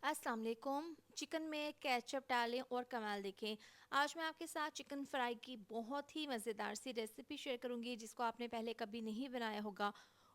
अस्सलाम वालेकुम। चिकन में केचप डालें और कमाल देखें। आज मैं आपके साथ चिकन फ्राई की बहुत ही मज़ेदार सी रेसिपी शेयर करूंगी जिसको आपने पहले कभी नहीं बनाया होगा।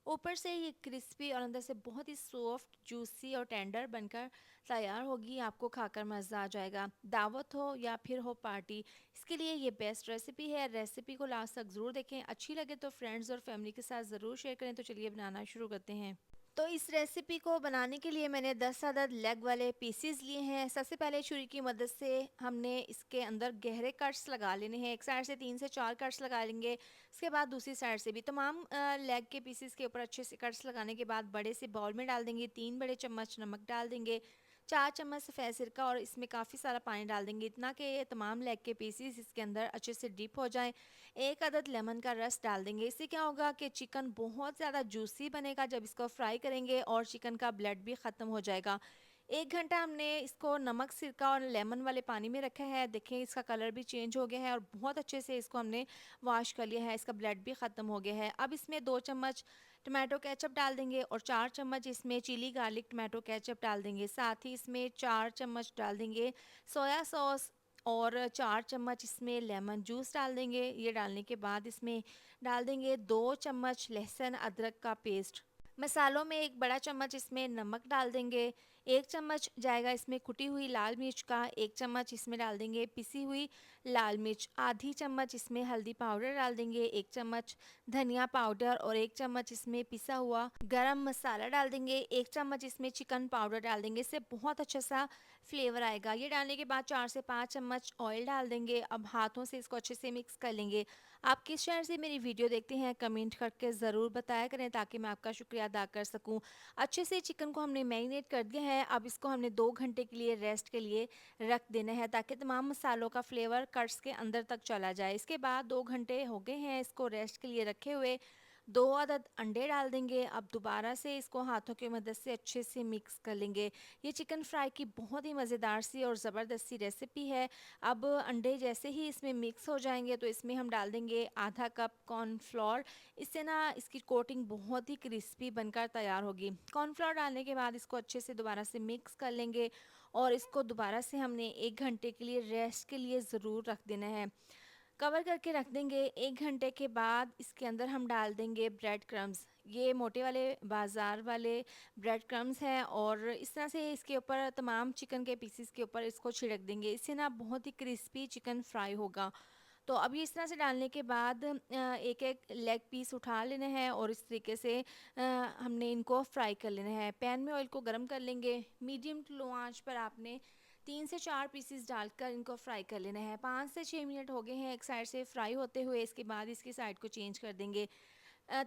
ऊपर से ये क्रिस्पी और अंदर से बहुत ही सॉफ्ट जूसी और टेंडर बनकर तैयार होगी। आपको खाकर मज़ा आ जाएगा। दावत हो या फिर हो पार्टी, इसके लिए ये बेस्ट रेसिपी है। रेसिपी को लास्ट तक ज़रूर देखें। अच्छी लगे तो फ्रेंड्स और फैमिली के साथ ज़रूर शेयर करें। तो चलिए बनाना शुरू करते हैं। तो इस रेसिपी को बनाने के लिए मैंने 10 अदद लेग वाले पीसीज लिए हैं। सबसे पहले छुरी की मदद से हमने इसके अंदर गहरे कट्स लगा लेने हैं। एक साइड से 3 से 4 कट्स लगा लेंगे। इसके बाद दूसरी साइड से भी तमाम लेग के पीसीज के ऊपर अच्छे से कट्स लगाने के बाद बड़े से बाउल में डाल देंगे। 3 बड़े चम्मच नमक डाल देंगे, 4 चम्मच सफ़ेद सिरका और इसमें काफ़ी सारा पानी डाल देंगे, इतना कि ये तमाम लेग के पीसीज इसके अंदर अच्छे से डिप हो जाएं। एक अदद लेमन का रस डाल देंगे। इससे क्या होगा कि चिकन बहुत ज़्यादा जूसी बनेगा जब इसको फ्राई करेंगे और चिकन का ब्लड भी ख़त्म हो जाएगा। 1 घंटा हमने इसको नमक सिरका और लेमन वाले पानी में रखा है। देखें इसका कलर भी चेंज हो गया है और बहुत अच्छे से इसको हमने वॉश कर लिया है। इसका ब्लड भी ख़त्म हो गया है। अब इसमें 2 चम्मच टमाटो केचप डाल देंगे और 4 चम्मच इसमें चिली गार्लिक टमाटो केचप डाल देंगे। साथ ही इसमें 4 चम्मच डाल देंगे सोया सॉस और 4 चम्मच इसमें लेमन जूस डाल देंगे। ये डालने के बाद इसमें डाल देंगे 2 चम्मच लहसुन अदरक का पेस्ट। मसालों में 1 बड़ा चम्मच इसमें नमक डाल देंगे। 1 चम्मच जाएगा इसमें कुटी हुई लाल मिर्च का। 1 चम्मच इसमें डाल देंगे पिसी हुई लाल मिर्च। आधी चम्मच इसमें हल्दी पाउडर डाल देंगे। 1 चम्मच धनिया पाउडर और 1 चम्मच इसमें पिसा हुआ गरम मसाला डाल देंगे। 1 चम्मच इसमें चिकन पाउडर डाल देंगे। इससे बहुत अच्छा सा फ्लेवर आएगा। ये डालने के बाद 4 से 5 चम्मच ऑयल डाल देंगे। अब हाथों से इसको अच्छे से मिक्स कर लेंगे। आप किस शहर से मेरी वीडियो देखते हैं कमेंट करके ज़रूर बताया करें ताकि मैं आपका शुक्रिया अदा कर सकूं। अच्छे से चिकन को हमने मैरिनेट कर दिया है। अब इसको हमने 2 घंटे के लिए रेस्ट के लिए रख देना है ताकि तमाम मसालों का फ्लेवर कट्स के अंदर तक चला जाए। इसके बाद 2 घंटे हो गए हैं इसको रेस्ट के लिए रखे हुए। 2 अदद अंडे डाल देंगे। अब दोबारा से इसको हाथों की मदद से अच्छे से मिक्स कर लेंगे। ये चिकन फ्राई की बहुत ही मज़ेदार सी और ज़बरदस्त सी रेसिपी है। अब अंडे जैसे ही इसमें मिक्स हो जाएंगे तो इसमें हम डाल देंगे आधा कप कॉर्नफ्लोर। इससे ना इसकी कोटिंग बहुत ही क्रिस्पी बनकर तैयार होगी। कॉर्नफ्लोर डालने के बाद इसको अच्छे से दोबारा से मिक्स कर लेंगे और इसको दोबारा से हमने 1 घंटे के लिए रेस्ट के लिए ज़रूर रख देना है। कवर करके रख देंगे। 1 घंटे के बाद इसके अंदर हम डाल देंगे ब्रेड क्रम्स। ये मोटे वाले बाज़ार वाले ब्रेड क्रम्स हैं और इस तरह से इसके ऊपर तमाम चिकन के पीसेस के ऊपर इसको छिड़क देंगे। इससे ना बहुत ही क्रिस्पी चिकन फ्राई होगा। तो अब ये इस तरह से डालने के बाद एक एक लेग पीस उठा लेना है और इस तरीके से हमने इनको फ्राई कर लेना है। पैन में ऑयल को गर्म कर लेंगे। मीडियम टू लो आंच पर आपने 3 से 4 पीसीस डालकर इनको फ्राई कर लेना है। 5 से 6 मिनट हो गए हैं एक साइड से फ्राई होते हुए। इसके बाद इसकी साइड को चेंज कर देंगे।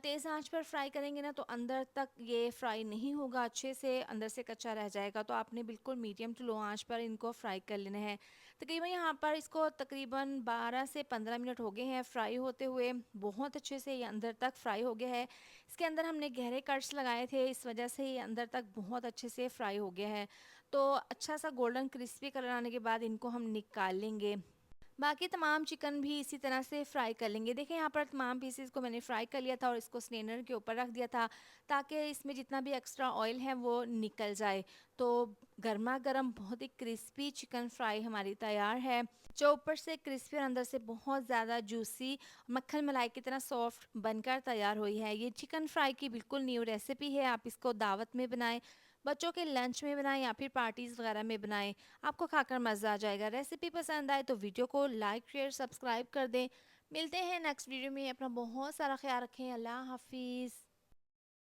तेज़ आंच पर फ्राई करेंगे ना तो अंदर तक ये फ्राई नहीं होगा, अच्छे से अंदर से कच्चा रह जाएगा। तो आपने बिल्कुल मीडियम टू लो आंच पर इनको फ्राई कर लेना है। तकरीबन यहाँ पर इसको तकरीबन 12 से 15 मिनट हो गए हैं फ्राई होते हुए। बहुत अच्छे से ये अंदर तक फ्राई हो गया है। इसके अंदर हमने गहरे कट्स लगाए थे, इस वजह से ये अंदर तक बहुत अच्छे से फ्राई हो गया है। तो अच्छा सा गोल्डन क्रिस्पी कलर आने के बाद इनको हम निकाल लेंगे। बाकी तमाम चिकन भी इसी तरह से फ्राई कर लेंगे। देखें यहाँ पर तमाम पीसेस को मैंने फ्राई कर लिया था और इसको स्ट्रेनर के ऊपर रख दिया था ताकि इसमें जितना भी एक्स्ट्रा ऑयल है वो निकल जाए। तो गर्मा गर्म बहुत ही क्रिस्पी चिकन फ्राई हमारी तैयार है, जो ऊपर से क्रिस्पी और अंदर से बहुत ज़्यादा जूसी मक्खन मलाई की तरह सॉफ्ट बनकर तैयार हुई है। ये चिकन फ्राई की बिल्कुल न्यू रेसिपी है। आप इसको दावत में बनाएं, बच्चों के लंच में बनाएं या फिर पार्टीज़ वगैरह में बनाएं। आपको खाकर मज़ा आ जाएगा। रेसिपी पसंद आए तो वीडियो को लाइक शेयर सब्सक्राइब कर दें। मिलते हैं नेक्स्ट वीडियो में। अपना बहुत सारा ख्याल रखें। अल्लाह हाफिज़।